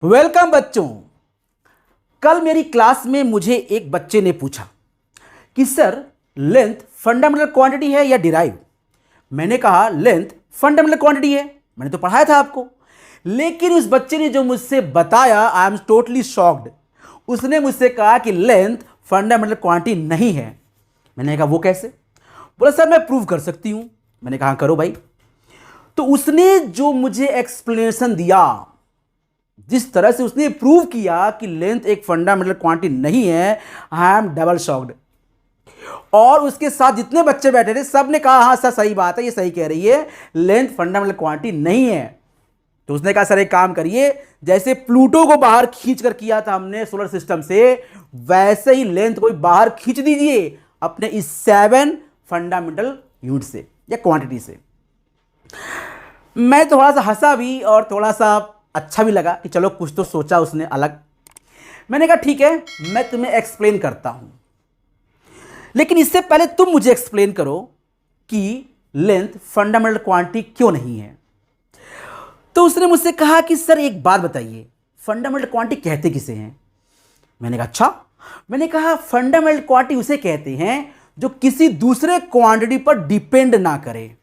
Welcome बच्चों। कल मेरी क्लास में मुझे एक बच्चे ने पूछा कि सर लेंथ फंडामेंटल क्वांटिटी है या डिराइव। मैंने कहा लेंथ फंडामेंटल क्वांटिटी है, मैंने तो पढ़ाया था आपको। लेकिन उस बच्चे ने जो मुझसे बताया, आई एम टोटली शॉक्ड। उसने मुझसे कहा कि लेंथ फंडामेंटल क्वांटिटी नहीं है। मैंने कहा वो कैसे? बोला सर मैं प्रूव कर सकती हूं। मैंने कहा करो भाई। तो उसने जो मुझे एक्सप्लेनेशन दिया, जिस तरह से उसने प्रूव किया कि लेंथ एक फंडामेंटल क्वांटिटी नहीं है, आई एम डबल शॉक्ड। और उसके साथ जितने बच्चे बैठे थे सब ने कहा हाँ सर सही बात है, ये सही कह रही है, लेंथ फंडामेंटल क्वांटिटी नहीं है। तो उसने कहा सर एक काम करिए, जैसे प्लूटो को बाहर खींच कर किया था हमने सोलर सिस्टम से, वैसे ही लेंथ को बाहर खींच दीजिए अपने इस 7 फंडामेंटल यूनिट से या क्वांटिटी से। मैं थोड़ा सा हंसा भी और थोड़ा सा अच्छा भी लगा कि चलो कुछ तो सोचा उसने अलग। मैंने कहा ठीक है, मैं तुम्हें एक्सप्लेन करता हूं, लेकिन इससे पहले तुम मुझे एक्सप्लेन करो कि लेंथ फंडामेंटल क्वांटिटी क्यों नहीं है। तो उसने मुझसे कहा कि सर एक बात बताइए, फंडामेंटल क्वांटिटी कहते किसे हैं? मैंने कहा अच्छा। मैंने कहा फंडामेंटल क्वांटिटी उसे कहते हैं जो किसी दूसरे क्वांटिटी पर डिपेंड ना करे।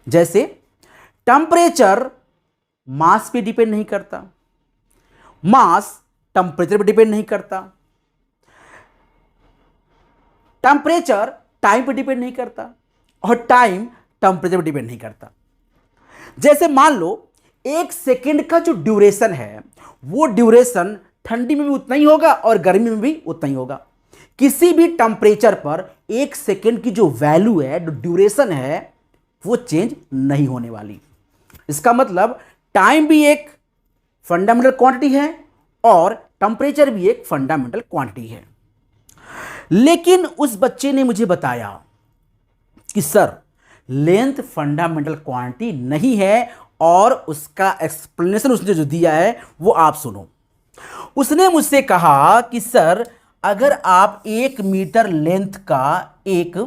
जैसे टेंपरेचर मास पे डिपेंड नहीं करता, मास टेंपरेचर पे डिपेंड नहीं करता, टेंपरेचर टाइम पे डिपेंड नहीं करता, और टाइम टेंपरेचर पे डिपेंड नहीं करता। जैसे मान लो 1 सेकेंड का जो ड्यूरेशन है, वो ड्यूरेशन ठंडी में भी उतना ही होगा और गर्मी में भी उतना ही होगा। किसी भी टेंपरेचर पर 1 सेकेंड की जो वैल्यू है, जो ड्यूरेशन है, वो चेंज नहीं होने वाली। इसका मतलब टाइम भी एक फंडामेंटल क्वांटिटी है और टेंपरेचर भी एक फंडामेंटल क्वांटिटी है। लेकिन उस बच्चे ने मुझे बताया कि सर लेंथ फंडामेंटल क्वांटिटी नहीं है, और उसका एक्सप्लेनेशन उसने जो दिया है वो आप सुनो। उसने मुझसे कहा कि सर अगर आप 1 मीटर लेंथ का एक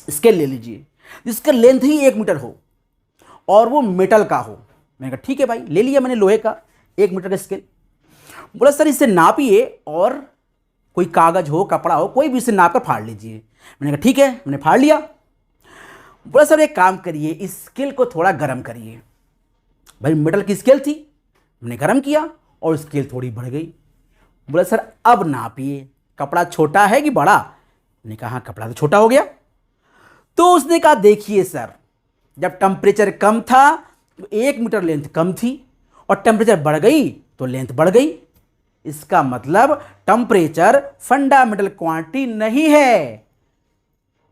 स्केल ले लीजिए जिसका लेंथ ही 1 मीटर हो और वो मेटल का हो। मैंने कहा ठीक है भाई, ले लिया मैंने लोहे का 1 मीटर का स्केल। बोला सर इसे नापिए और कोई कागज हो, कपड़ा हो, कोई भी इसे नाप कर फाड़ लीजिए। मैंने कहा ठीक है, मैंने फाड़ लिया। बोला सर एक काम करिए, इस स्केल को थोड़ा गर्म करिए। भाई मेटल की स्केल थी, मैंने गर्म किया और स्केल थोड़ी बढ़ गई। बोला सर अब नापिए, कपड़ा छोटा है कि बड़ा? मैंने कहा हाँ कपड़ा तो छोटा हो गया। तो उसने कहा देखिए सर, जब टेंपरेचर कम था तो 1 मीटर लेंथ कम थी, और टेंपरेचर बढ़ गई तो लेंथ बढ़ गई। इसका मतलब टेंपरेचर फंडामेंटल क्वांटिटी नहीं है।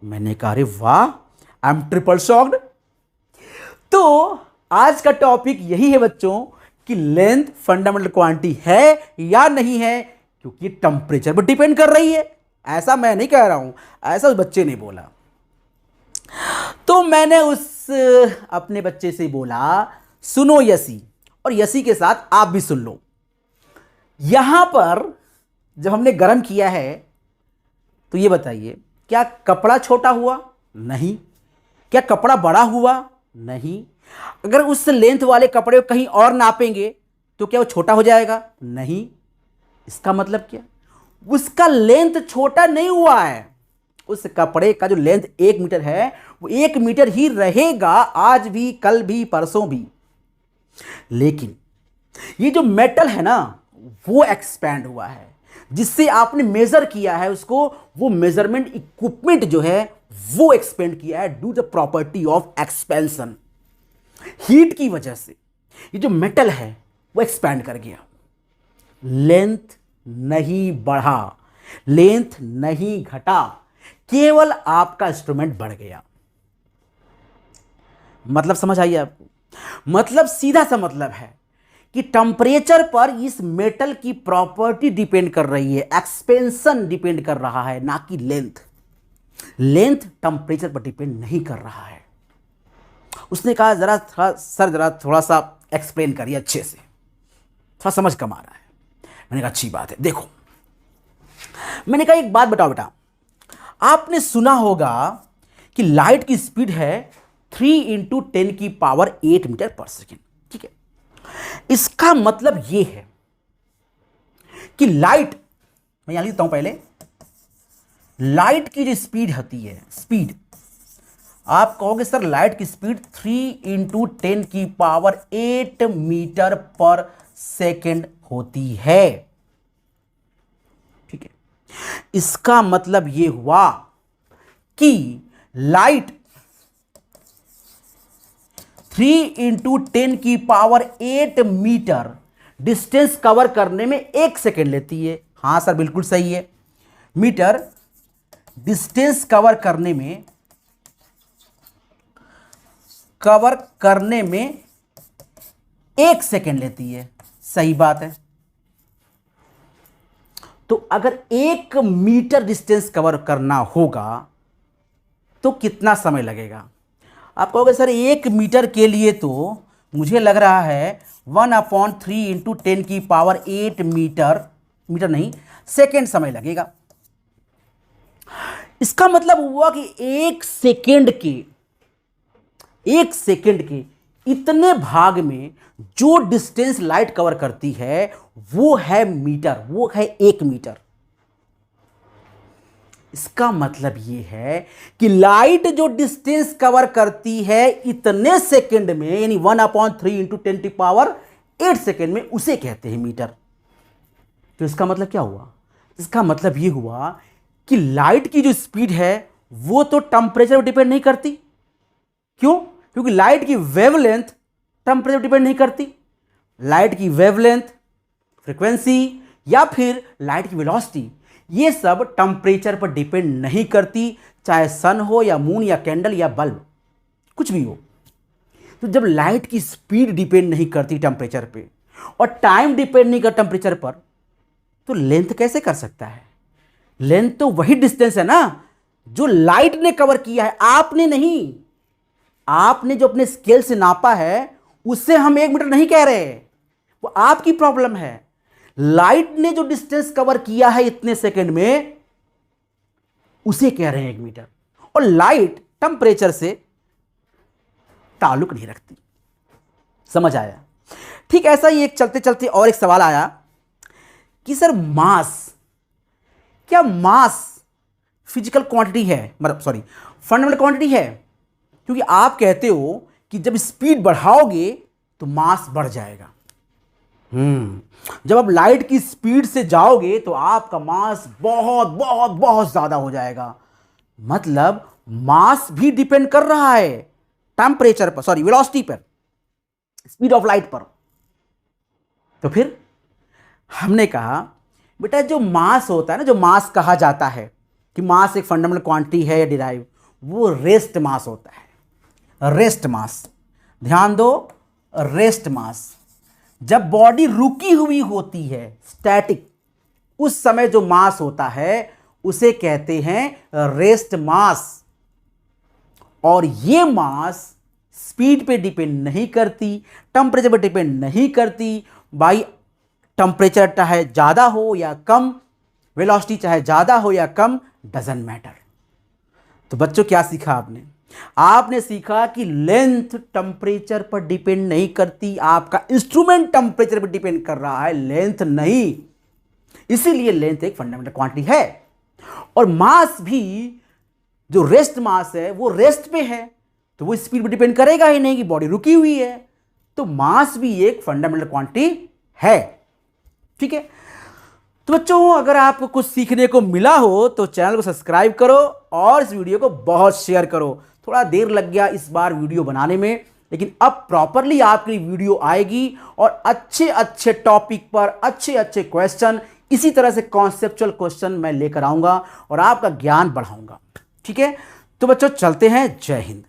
मैंने कहा अरे वाह, आई एम ट्रिपल शॉक्ड। तो आज का टॉपिक यही है बच्चों कि लेंथ फंडामेंटल क्वांटिटी है या नहीं है, क्योंकि टेंपरेचर पर डिपेंड कर रही है। ऐसा मैं नहीं कह रहा हूं, ऐसा उस बच्चे ने बोला। तो मैंने उस अपने बच्चे से बोला सुनो यसी, और यसी के साथ आप भी सुन लो। यहां पर जब हमने गर्म किया है तो ये बताइए, क्या कपड़ा छोटा हुआ? नहीं। क्या कपड़ा बड़ा हुआ? नहीं। अगर उस लेंथ वाले कपड़े को कहीं और नापेंगे तो क्या वो छोटा हो जाएगा? नहीं। इसका मतलब क्या? उसका लेंथ छोटा नहीं हुआ है। उस कपड़े का जो लेंथ 1 मीटर है वो 1 मीटर ही रहेगा, आज भी, कल भी, परसों भी। लेकिन ये जो मेटल है ना, वो एक्सपैंड हुआ है, जिससे आपने मेजर किया है उसको, वो मेजरमेंट इक्विपमेंट जो है वो एक्सपेंड किया है due the property of expansion. Heat की वजह से ये जो मेटल है वो एक्सपैंड कर गया। लेंथ नहीं बढ़ा, लेंथ नहीं घटा, केवल आपका इंस्ट्रूमेंट बढ़ गया। मतलब समझ आई आपको? मतलब सीधा सा मतलब है कि टेंपरेचर पर इस मेटल की प्रॉपर्टी डिपेंड कर रही है, एक्सपेंशन डिपेंड कर रहा है, ना कि लेंथ। लेंथ टेंपरेचर पर डिपेंड नहीं कर रहा है। उसने कहा जरा थोड़ा सा एक्सप्लेन करिए अच्छे से, थोड़ा समझ कम आ रहा है। मैंने कहा अच्छी बात है, देखो। मैंने कहा एक बात बताओ बेटा, आपने सुना होगा कि लाइट की स्पीड है 3 × 10⁸ मीटर पर सेकेंड, ठीक है? इसका मतलब यह है कि लाइट, मैं यहां लिखता हूं पहले, लाइट की जो स्पीड होती है, स्पीड आप कहोगे सर लाइट की स्पीड 3 × 10⁸ मीटर पर सेकेंड होती है। ठीक है, इसका मतलब यह हुआ कि लाइट 3 × 10⁸ मीटर डिस्टेंस कवर करने में 1 सेकेंड लेती है। हां सर बिल्कुल सही है, मीटर डिस्टेंस कवर करने में 1 सेकेंड लेती है। सही बात है। तो अगर 1 मीटर डिस्टेंस कवर करना होगा तो कितना समय लगेगा? आप कहोगे सर 1 मीटर के लिए तो मुझे लग रहा है 1/3 × 10⁸ मीटर नहीं, सेकेंड समय लगेगा। इसका मतलब हुआ कि 1 सेकेंड के इतने भाग में जो डिस्टेंस लाइट कवर करती है वो है मीटर, वो है 1 मीटर। इसका मतलब यह है कि लाइट जो डिस्टेंस कवर करती है इतने सेकेंड में, यानी 1/3 × 10⁸ सेकेंड में, उसे कहते हैं मीटर। तो इसका मतलब क्या हुआ? इसका मतलब यह हुआ कि लाइट की जो स्पीड है वो तो टेंपरेचर पर डिपेंड नहीं करती। क्यों? क्योंकि लाइट की वेवलेंथ टेंपरेचर पर डिपेंड नहीं करती। लाइट की वेवलेंथ, फ्रीक्वेंसी या फिर लाइट की वेलोसिटी, ये सब टेंपरेचर पर डिपेंड नहीं करती, चाहे सन हो या मून या कैंडल या बल्ब, कुछ भी हो। तो जब लाइट की स्पीड डिपेंड नहीं करती टेंपरेचर पे और टाइम डिपेंड नहीं करता टेंपरेचर पर, तो लेंथ कैसे कर सकता है? लेंथ तो वही डिस्टेंस है ना जो लाइट ने कवर किया है, आपने नहीं। आपने जो अपने स्केल से नापा है उससे हम 1 मीटर नहीं कह रहे, वो आपकी प्रॉब्लम है। लाइट ने जो डिस्टेंस कवर किया है इतने सेकंड में, उसे कह रहे हैं 1 मीटर। और लाइट टेंपरेचर से ताल्लुक नहीं रखती। समझ आया? ठीक ऐसा ही एक चलते चलते और एक सवाल आया कि सर मास, क्या मास फिजिकल क्वांटिटी है, मतलब सॉरी फंडामेंटल क्वांटिटी है? क्योंकि आप कहते हो कि जब स्पीड बढ़ाओगे तो मास बढ़ जाएगा। जब आप लाइट की स्पीड से जाओगे तो आपका मास बहुत बहुत बहुत ज्यादा हो जाएगा। मतलब मास भी डिपेंड कर रहा है टेंपरेचर पर, सॉरी वेलोसिटी पर, स्पीड ऑफ लाइट पर। तो फिर हमने कहा बेटा जो मास होता है ना, जो मास कहा जाता है कि मास एक फंडामेंटल क्वांटिटी है या डिराइव, वो रेस्ट मास होता है। रेस्ट मास, ध्यान दो, रेस्ट मास। जब बॉडी रुकी हुई होती है, स्टैटिक, उस समय जो मास होता है उसे कहते हैं रेस्ट मास। और ये मास स्पीड पे डिपेंड नहीं करती, टेंपरेचर पे डिपेंड नहीं करती। भाई टेंपरेचर चाहे ज़्यादा हो या कम, वेलोसिटी चाहे ज़्यादा हो या कम, डजंट मैटर। तो बच्चों क्या सीखा आपने? आपने सीखा कि लेंथ टेंपरेचर पर डिपेंड नहीं करती, आपका इंस्ट्रूमेंट टेंपरेचर पर डिपेंड कर रहा है, लेंथ नहीं। इसीलिए लेंथ एक फंडामेंटल क्वांटिटी है। और मास भी, जो रेस्ट मास है वो रेस्ट पे है, तो वो स्पीड पर डिपेंड करेगा ही नहीं कि बॉडी रुकी हुई है। तो मास भी एक फंडामेंटल क्वांटिटी है। ठीक है? तो बच्चों अगर आपको कुछ सीखने को मिला हो तो चैनल को सब्सक्राइब करो और इस वीडियो को बहुत शेयर करो। थोड़ा देर लग गया इस बार वीडियो बनाने में, लेकिन अब प्रॉपरली आपके लिए वीडियो आएगी और अच्छे अच्छे टॉपिक पर अच्छे अच्छे क्वेश्चन, इसी तरह से कॉन्सेप्चुअल क्वेश्चन मैं लेकर आऊंगा और आपका ज्ञान बढ़ाऊंगा। ठीक है? तो बच्चों चलते हैं। जय हिंद।